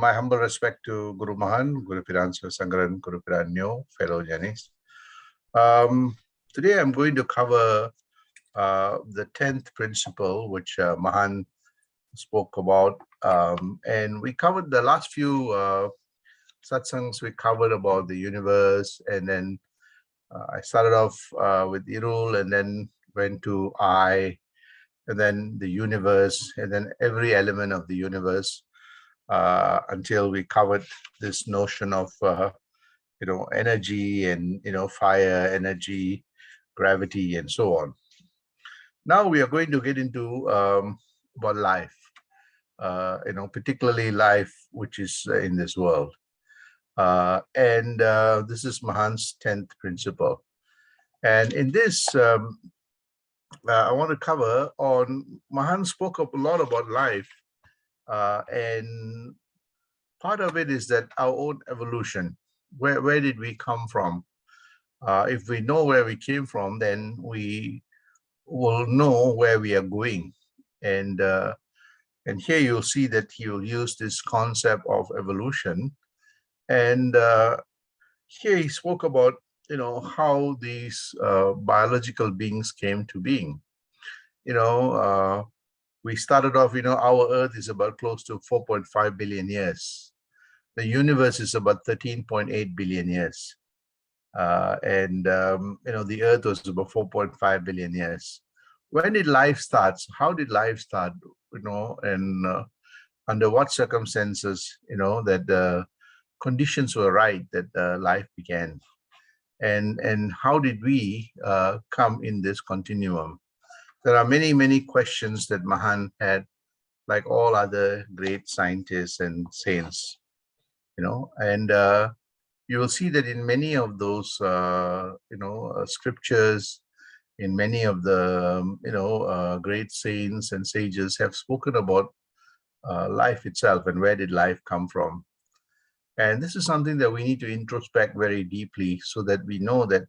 My humble respect to Guru Mahan, Guru Piran Sangharan, Guru Piran Nyo, fellow Janis. Today I'm going to cover the 10th principle, which Mahan spoke about. And we covered the last few satsangs, we covered about the universe. And then I started off with Irul and then went to I, and then the universe, and then every element of the universe. Until we covered this notion of energy and fire, energy, gravity, and so on. Now we are going to get into about life, particularly life which is in this world, and this is Mahan's 10th principle. And in this, I want to cover on Mahan spoke up a lot about life, and part of it is that our own evolution. Where did we come from? If we know where we came from, then we will know where we are going. And and here you'll see that he'll use this concept of evolution. And here he spoke about how these biological beings came to being. We started off. Our Earth is about close to 4.5 billion years. The universe is about 13.8 billion years. The Earth was about 4.5 billion years. When did life start? How did life start? And under what circumstances, that the conditions were right that life began, and how did we come in this continuum? There are many, many questions that Mahan had, like all other great scientists and saints, and you will see that in many of those, scriptures, in many of the, great saints and sages have spoken about life itself and where did life come from. And this is something that we need to introspect very deeply so that we know that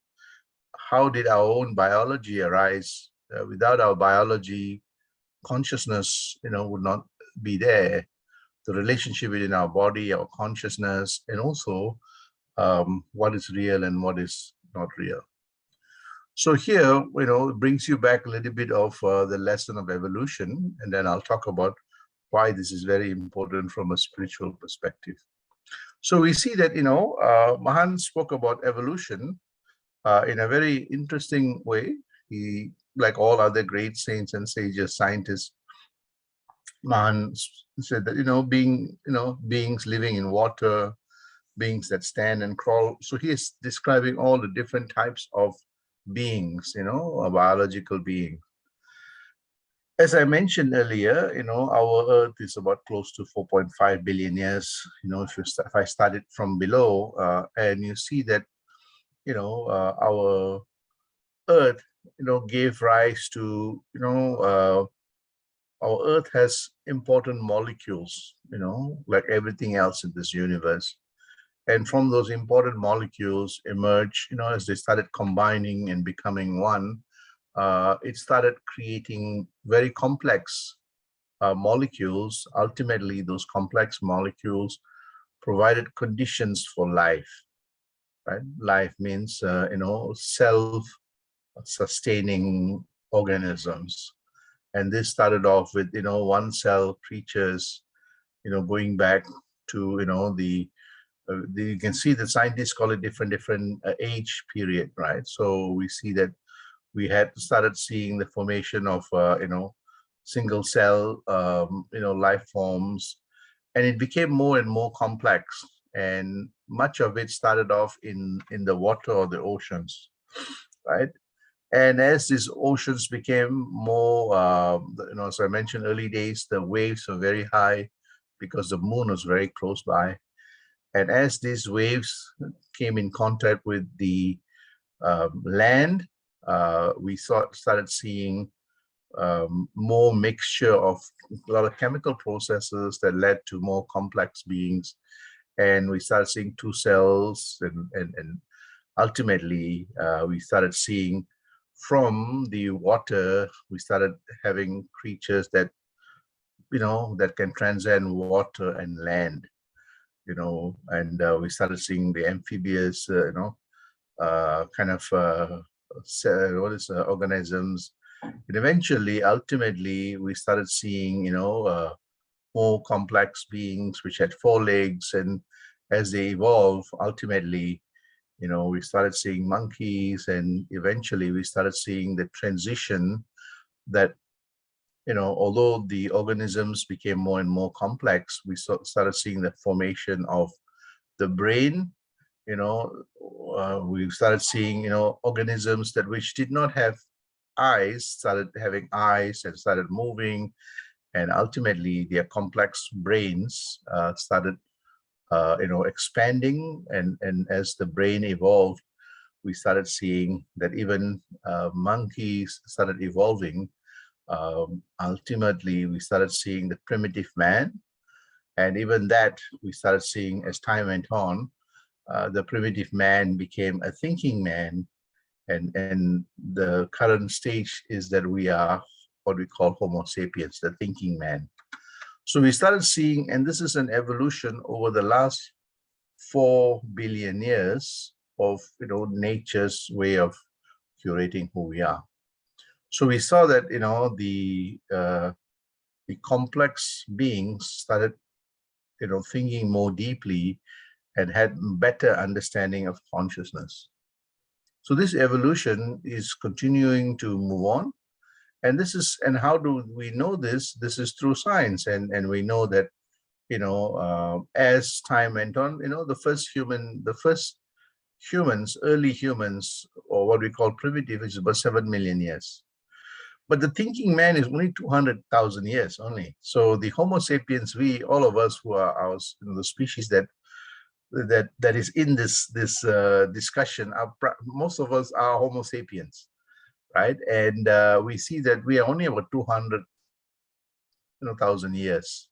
how did our own biology arise? Without our biology, consciousness, would not be there. The relationship within our body, our consciousness, and also what is real and what is not real. So here, it brings you back a little bit of the lesson of evolution, and then I'll talk about why this is very important from a spiritual perspective. So we see that, Mahan spoke about evolution in a very interesting way. He, like all other great saints and sages, scientists, Mahan said that, beings living in water, beings that stand and crawl. So he is describing all the different types of beings, a biological being. As I mentioned earlier, our Earth is about close to 4.5 billion years. If I started from below, and you see that, our Earth, gave rise to, our Earth has important molecules, like everything else in this universe. And from those important molecules emerge, as they started combining and becoming one, it started creating very complex molecules. Ultimately, those complex molecules provided conditions for life, right? Life means, self-sustaining organisms. And this started off with, one cell creatures, going back to, you can see the scientists call it different age period, right? So we see that we had started seeing the formation of single cell life forms, and it became more and more complex, and much of it started off in the water or the oceans, right? And as these oceans became more, as I mentioned, early days, the waves were very high because the moon was very close by. And as these waves came in contact with the land, we started seeing more mixture of a lot of chemical processes that led to more complex beings. And we started seeing two cells, and ultimately we started seeing from the water, we started having creatures that, that can transcend water and land. and we started seeing the amphibious, kind of organisms. And eventually, ultimately, we started seeing, more complex beings which had four legs, and as they evolve, ultimately, we started seeing monkeys, and eventually we started seeing the transition that, although the organisms became more and more complex, we started seeing the formation of the brain. We started seeing, organisms that which did not have eyes started having eyes and started moving, and ultimately their complex brains started expanding, and as the brain evolved, we started seeing that even monkeys started evolving. Ultimately, we started seeing the primitive man, and even that we started seeing as time went on. The primitive man became a thinking man, and the current stage is that we are what we call Homo sapiens, the thinking man. So we started seeing, and this is an evolution over the last 4 billion years of nature's way of curating who we are. So we saw that the complex beings started thinking more deeply and had better understanding of consciousness. So this evolution is continuing to move on. And how do we know this? This is through science. And we know that, as time went on, the first humans, early humans, or what we call primitive, is about 7 million years. But the thinking man is only 200,000 years only. So the Homo sapiens, all of us who are the species that is in this discussion, most of us are Homo sapiens, right? And we see that we are only about 200,000 years,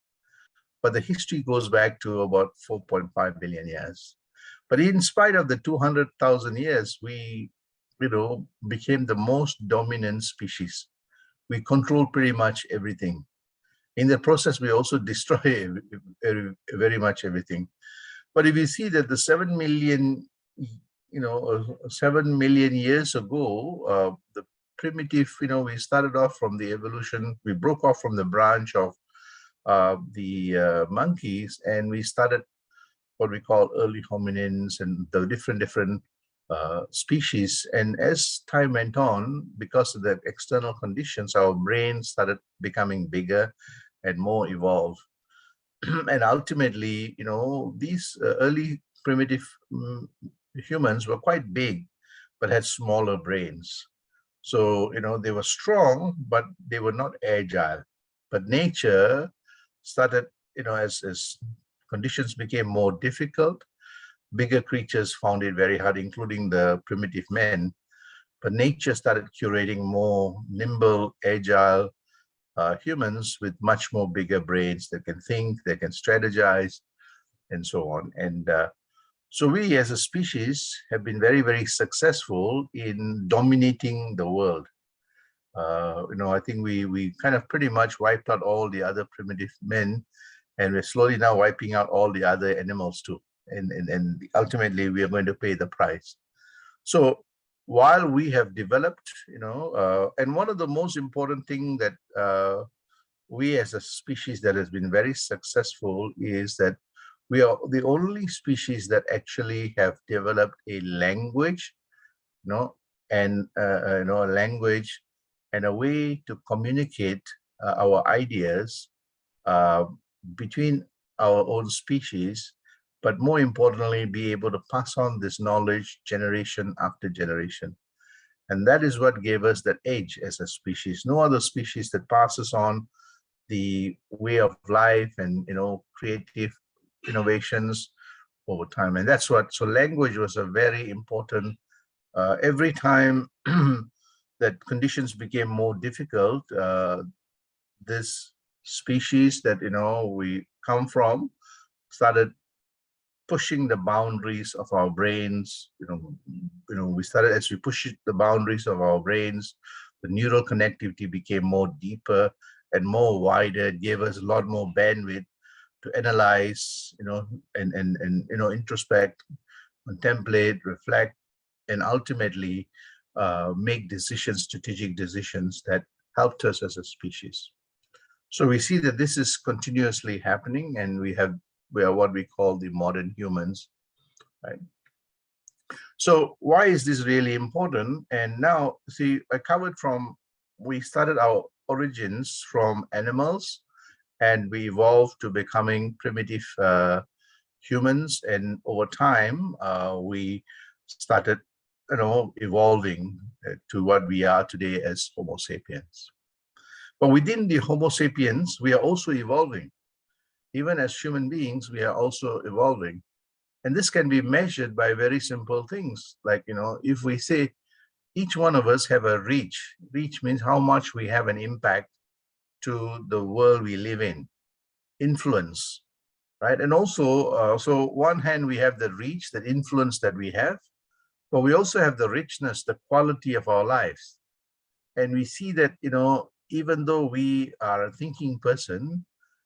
but the history goes back to about 4.5 billion years. But in spite of the 200,000 years, we became the most dominant species. We control pretty much everything. In the process, we also destroy very much everything. But if you see that the 7 million, 7 million years ago, the primitive, we started off from the evolution, we broke off from the branch of the monkeys, and we started what we call early hominins and the different species. And as time went on, because of the external conditions, our brain started becoming bigger and more evolved. And ultimately, these early primitive humans were quite big, but had smaller brains. So, they were strong, but they were not agile. But nature started, as conditions became more difficult, bigger creatures found it very hard, including the primitive men. But nature started curating more nimble, agile humans with much more bigger brains that can think, they can strategize, and so on. And so we as a species have been very, very successful in dominating the world. I think we kind of pretty much wiped out all the other primitive men, and we're slowly now wiping out all the other animals too. And ultimately, we are going to pay the price. So while we have developed, and one of the most important things that we as a species that has been very successful is that we are the only species that actually have developed a language, and a language and a way to communicate our ideas between our own species, but more importantly, be able to pass on this knowledge generation after generation. And that is what gave us that edge as a species. No other species that passes on the way of life and, creative innovations over time. And that's so language was a very important, every time that conditions became more difficult, this species that, we come from started pushing the boundaries of our brains. We started, as we pushed the boundaries of our brains, the neural connectivity became more deeper and more wider. It gave us a lot more bandwidth to analyze, and introspect, contemplate, reflect, and ultimately make decisions, strategic decisions that helped us as a species. So we see that this is continuously happening, and we are what we call the modern humans, right? So why is this really important? And now, see, we started our origins from animals, and we evolved to becoming primitive humans. And over time, we started, evolving to what we are today as Homo sapiens. But within the Homo sapiens, we are also evolving. Even as human beings, we are also evolving. And this can be measured by very simple things. Like, if we say each one of us have a reach means how much we have an impact to the world we live in, influence, right? And also, so one hand, we have the reach, the influence that we have, but we also have the richness, the quality of our lives. And we see that, even though we are a thinking person,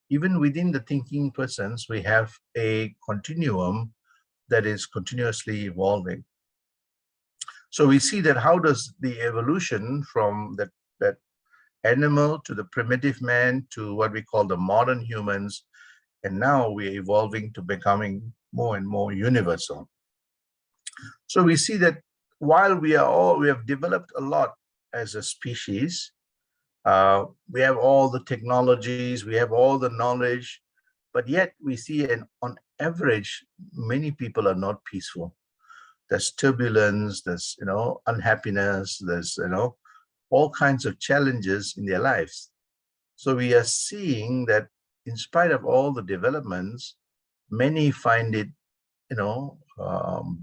even within the thinking persons, we have a continuum that is continuously evolving. So we see that how does the evolution from that animal to the primitive man to what we call the modern humans, and now we're evolving to becoming more and more universal. So we see that while we have developed a lot as a species, we have all the technologies, we have all the knowledge, but yet we see, on average, many people are not peaceful. There's turbulence, there's, unhappiness, there's, all kinds of challenges in their lives. So we are seeing that in spite of all the developments, many find it,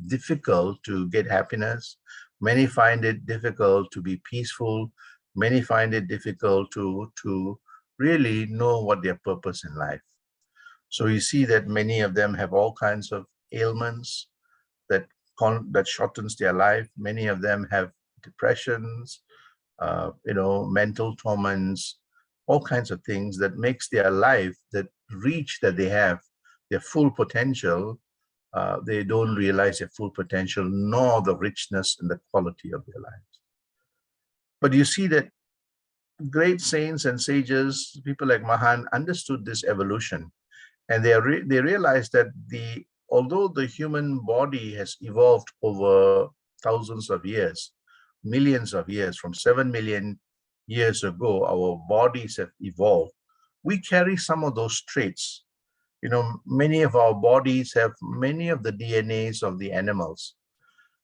difficult to get happiness. Many find it difficult to be peaceful. Many find it difficult to really know what their purpose in life. So you see that many of them have all kinds of ailments that shortens their life. Many of them have depressions, mental torments, all kinds of things that makes their life, that reach that they have, their full potential, they don't realize their full potential, nor the richness and the quality of their lives. But you see that great saints and sages, people like Mahan, understood this evolution, and they realized that although the human body has evolved over thousands of years, millions of years, from 7 million years ago, our bodies have evolved. We carry some of those traits. Many of our bodies have many of the DNAs of the animals.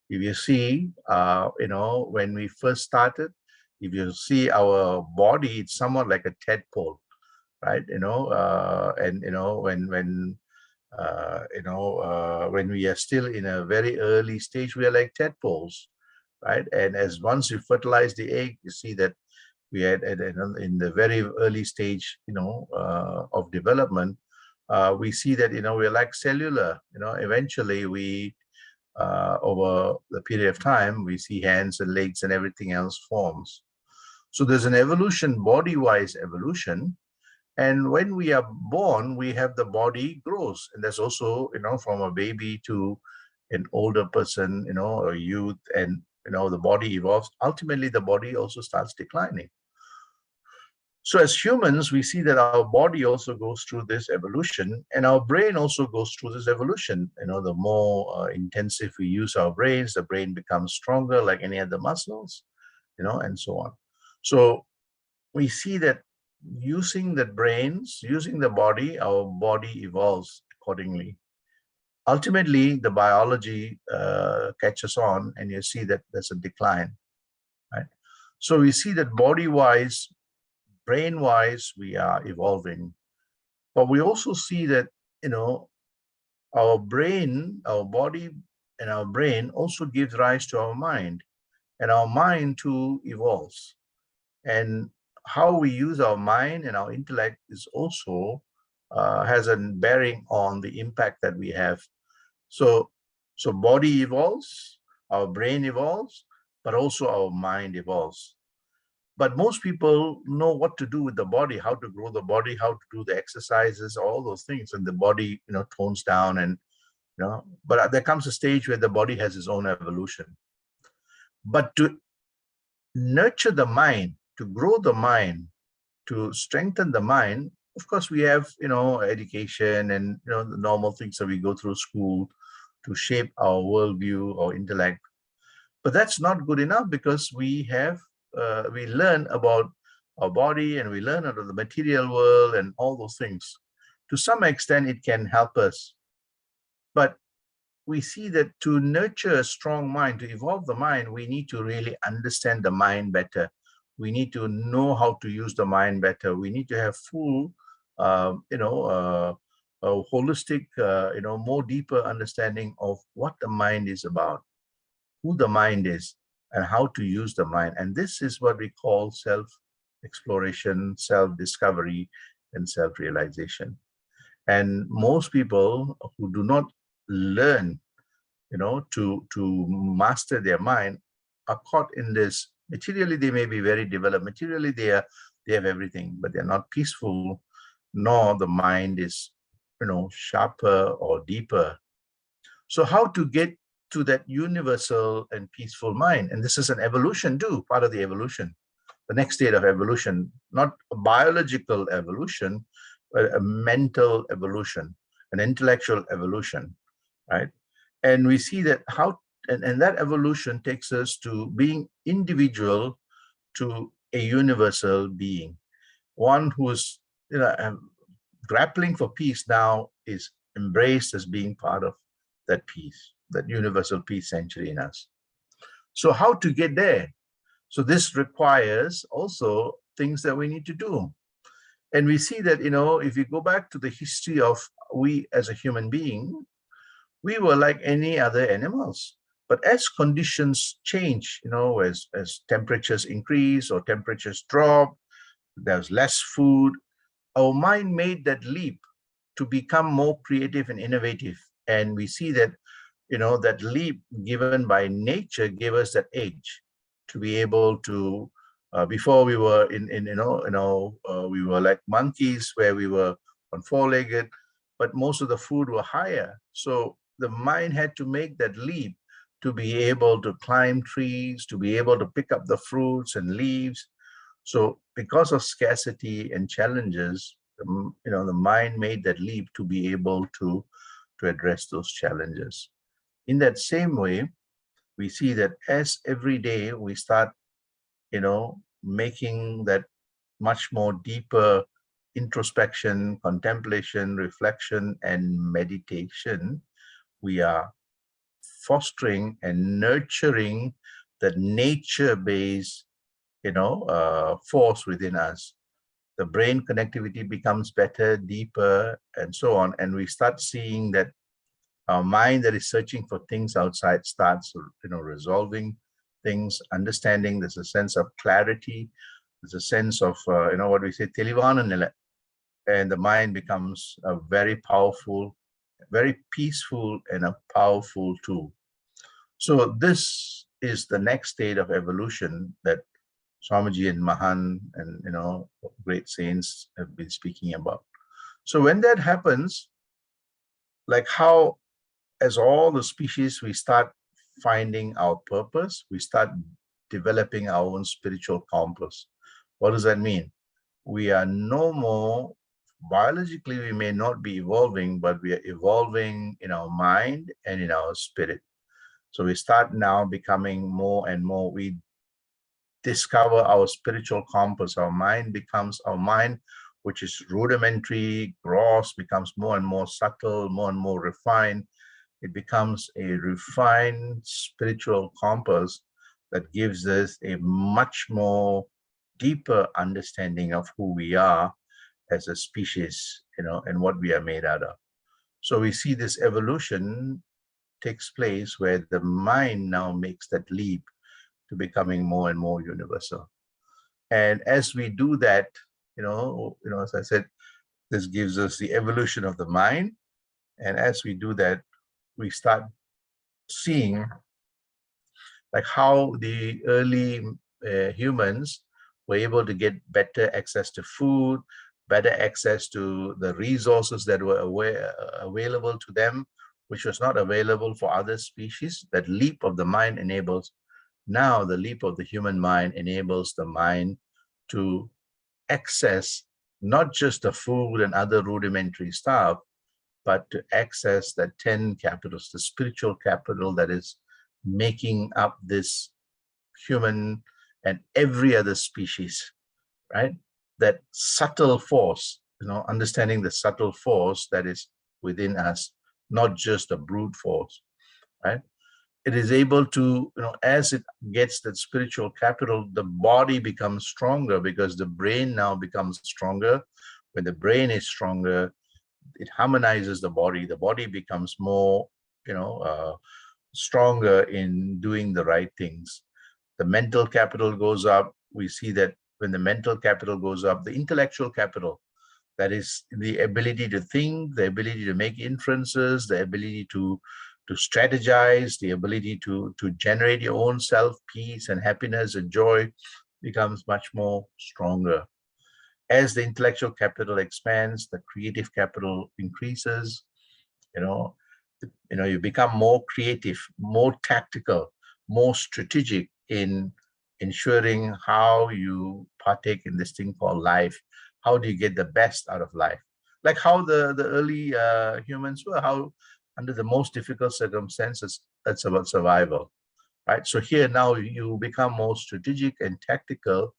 If you see, when we first started, if you see our body, it's somewhat like a tadpole, right? When we are still in a very early stage, we are like tadpoles, right? And as once you fertilize the egg, you see that we had in the very early stage, of development, we see that, we're like cellular, eventually we, over the period of time, we see hands and legs and everything else forms. So there's an evolution, body-wise evolution. And when we are born, we have the body grows. And there's also, from a baby to an older person, a youth, and, the body evolves. Ultimately, the body also starts declining. So as humans, we see that our body also goes through this evolution, and our brain also goes through this evolution. The more intensive we use our brains, the brain becomes stronger like any other muscles, and so on. So we see that using the brains, using the body, our body evolves accordingly. Ultimately, the biology catches on, and you see that there's a decline, right? So we see that body-wise, brain-wise, we are evolving. But we also see that, our brain, our body, and our brain also gives rise to our mind, and our mind too evolves. And how we use our mind and our intellect is also has a bearing on the impact that we have. So body evolves, our brain evolves, but also our mind evolves. But most people know what to do with the body, how to grow the body, how to do the exercises, all those things, and the body, tones down, and but there comes a stage where the body has its own evolution. But to nurture the mind, to grow the mind, to strengthen the mind, of course, we have, education and, the normal things that we go through school to shape our worldview or intellect. But that's not good enough, because we learn about our body, and we learn out of the material world and all those things. To some extent, it can help us. But we see that to nurture a strong mind, to evolve the mind, we need to really understand the mind better. We need to know how to use the mind better. We need to have full, a holistic, more deeper understanding of what the mind is about, who the mind is, and how to use the mind. And this is what we call self-exploration, self-discovery, and self-realization. And most people who do not learn, to master their mind, are caught in this. Materially, they may be very developed. Materially, they have everything, but they're not peaceful, nor the mind is, sharper or deeper. So how to get to that universal and peaceful mind? And this is an evolution too, part of the evolution, the next state of evolution, not a biological evolution, but a mental evolution, an intellectual evolution, right? And we see that and that evolution takes us to being individual to a universal being, one who's, grappling for peace now is embraced as being part of that peace, that universal peace sanctuary in us. So how to get there? So this requires also things that we need to do. And we see that, if you go back to the history of we as a human being, we were like any other animals. But as conditions change, as temperatures increase or temperatures drop, there's less food, our mind made that leap to become more creative and innovative. And we see that, that leap given by nature gave us that edge to be able to, before we were we were like monkeys where we were on four-legged, but most of the food were higher. So the mind had to make that leap to be able to climb trees, to be able to pick up the fruits and leaves. So because of scarcity and challenges, the mind made that leap to be able to address those challenges. In that same way, we see that as every day we start, making that much more deeper introspection, contemplation, reflection, and meditation, we are fostering and nurturing the nature-based, force within us. The brain connectivity becomes better, deeper, and so on. And we start seeing that our mind that is searching for things outside starts, resolving things, understanding. There's a sense of clarity. There's a sense of, what we say, telivananila. And the mind becomes a very powerful, very peaceful, and a powerful tool. So this is the next state of evolution that Swamiji and Mahan and, great saints have been speaking about. So when that happens, like how, as all the species, we start finding our purpose, we start developing our own spiritual compass. What does that mean? We are no more, biologically, we may not be evolving, but we are evolving in our mind and in our spirit. So we start now becoming more and more, we discover our spiritual compass. Our mind, which is rudimentary, gross, becomes more and more subtle, more and more refined. It becomes a refined spiritual compass that gives us a much more deeper understanding of who we are as a species, and what we are made out of. So we see this evolution takes place where the mind now makes that leap to becoming more and more universal. And as we do that, as I said, this gives us the evolution of the mind. And as we do that, we start seeing like how the early humans were able to get better access to food, better access to the resources that were available to them, which was not available for other species. That leap of the mind enables, now the leap of the human mind enables the mind to access not just the food and other rudimentary stuff, but to access that 10 capitals, the spiritual capital that is making up this human and every other species, right? That subtle force, understanding the subtle force that is within us, not just the brute force, right? It is able to, as it gets that spiritual capital, the body becomes stronger because the brain now becomes stronger. When the brain is stronger, it harmonizes the body. The body becomes more, stronger in doing the right things. The mental capital goes up. We see that when the mental capital goes up, the intellectual capital, that is the ability to think, the ability to make inferences, the ability to strategize, the ability to generate your own self peace and happiness and joy, becomes much more stronger. As the intellectual capital expands, the creative capital increases. you know you become more creative, more tactical, more strategic in ensuring how you partake in this thing called life. How do you get the best out of life? Like how the early humans were, how under the most difficult circumstances, that's about survival, right? So here now you become more strategic and tactical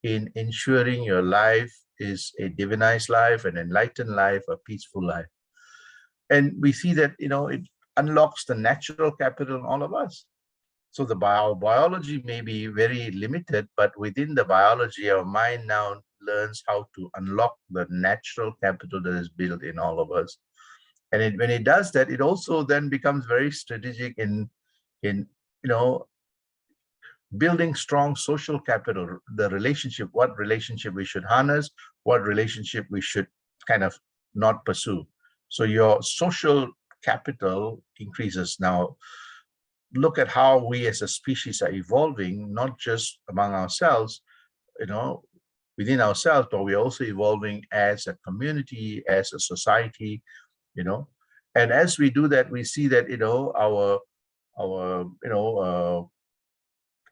in ensuring your life is a divinized life, an enlightened life, a peaceful life. And we see that, it unlocks the natural capital in all of us. So the biology may be very limited, but within the biology, our mind now learns how to unlock the natural capital that is built in all of us. And when it does that, it also then becomes very strategic in building strong social capital, the relationship, what relationship we should harness, what relationship we should kind of not pursue. So your social capital increases. Now, look at how we as a species are evolving, not just among ourselves, within ourselves, but we're also evolving as a community, as a society, you know. And as we do that, we see that, our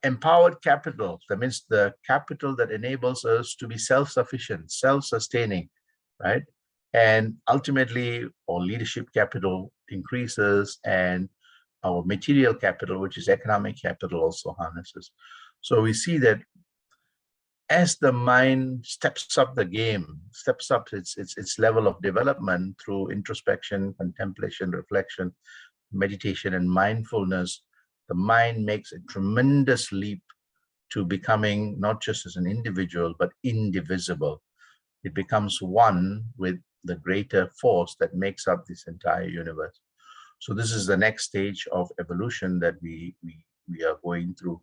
empowered capital, that means the capital that enables us to be self-sufficient, self-sustaining, right? And ultimately, our leadership capital increases, and our material capital, which is economic capital, also harnesses. So we see that as the mind steps up the game, steps up its level of development through introspection, contemplation, reflection, meditation, and mindfulness, the mind makes a tremendous leap to becoming not just as an individual, but indivisible. It becomes one with the greater force that makes up this entire universe. So this is the next stage of evolution that we are going through.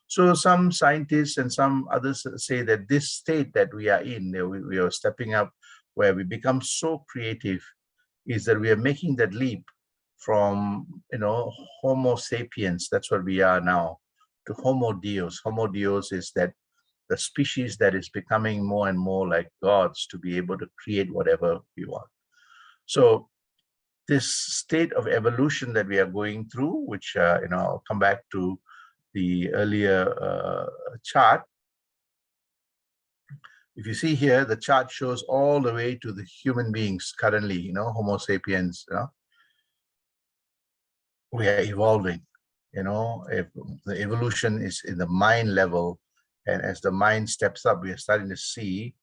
So some scientists and some others say that this state that we are in, we are stepping up, where we become so creative, is that we are making that leap from, Homo sapiens, that's what we are now, to Homo Deus. Homo Deus is that the species that is becoming more and more like gods, to be able to create whatever we want. So this state of evolution that we are going through, which, I'll come back to the earlier chart. If you see here, the chart shows all the way to the human beings currently, Homo sapiens, we are evolving, if the evolution is in the mind level. And as the mind steps up, we are starting to see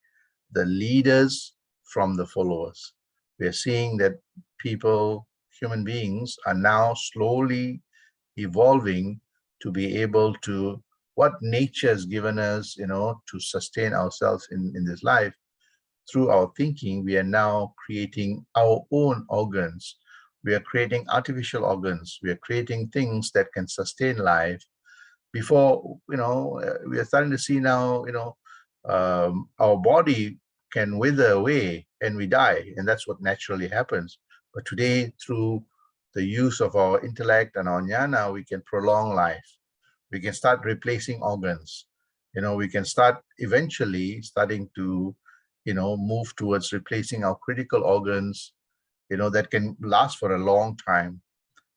the leaders from the followers. We are seeing that people, human beings, are now slowly evolving to be able to, what nature has given us, to sustain ourselves in this life. Through our thinking, we are now creating our own organs. We are creating artificial organs. We are creating things that can sustain life. Before, we are starting to see now, our body can wither away and we die, and that's what naturally happens. But today, through the use of our intellect and our jnana, we can prolong life. We can start replacing organs. We can start eventually starting to, move towards replacing our critical organs, that can last for a long time,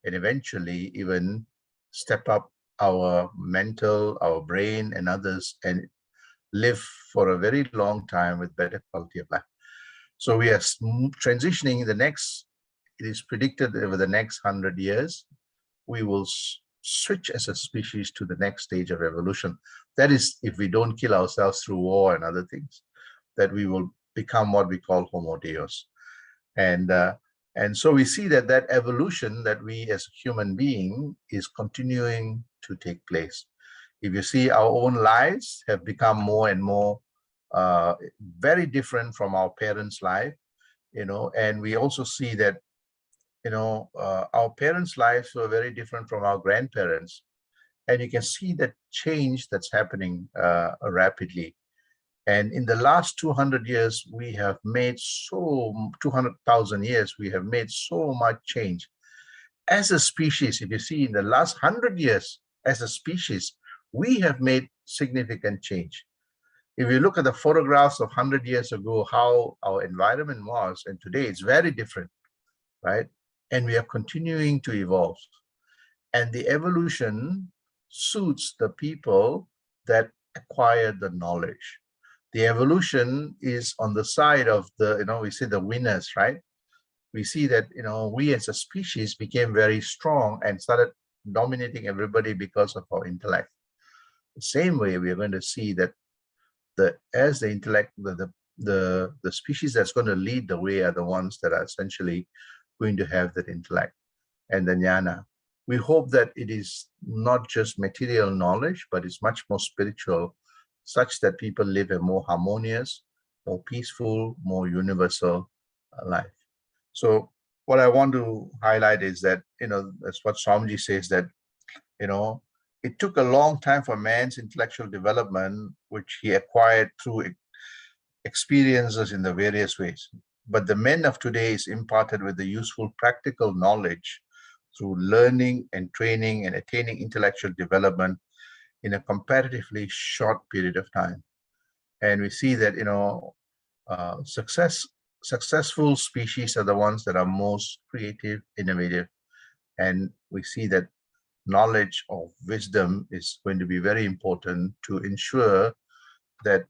and eventually even step up our mental, our brain and others, and live for a very long time with better quality of life. So we are transitioning it is predicted that over the next 100 years, we will switch as a species to the next stage of evolution. That is, if we don't kill ourselves through war and other things, that we will become what we call Homo Deus. And so we see that evolution that we as a human being is continuing to take place. If you see, our own lives have become more and more very different from our parents' life, and we also see that, our parents' lives were very different from our grandparents. And you can see that change that's happening rapidly. And in the last 200 years, we have made 200,000 years, we have made so much change. As a species, if you see in the last 100 years, as a species, we have made significant change. If you look at the photographs of 100 years ago, how our environment was, and today it's very different, right? And we are continuing to evolve. And the evolution suits the people that acquire the knowledge. The evolution is on the side of the, we say the winners, right? We see that, we as a species became very strong and started dominating everybody because of our intellect. The same way we are going to see that as the intellect, the species that's going to lead the way are the ones that are essentially going to have that intellect and the jnana. We hope that it is not just material knowledge, but it's much more spiritual, such that people live a more harmonious, more peaceful, more universal life. So what I want to highlight is that, that's what Swamiji says, that, it took a long time for man's intellectual development, which he acquired through experiences in the various ways. But the men of today is imparted with the useful practical knowledge through learning and training and attaining intellectual development in a comparatively short period of time. And we see that, successful species are the ones that are most creative, innovative. And we see that knowledge of wisdom is going to be very important to ensure that,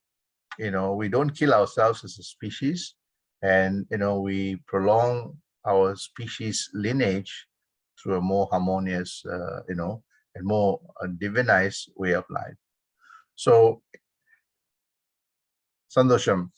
we don't kill ourselves as a species, and, we prolong our species lineage through a more harmonious, and more divinized way of life. So, Sandosham.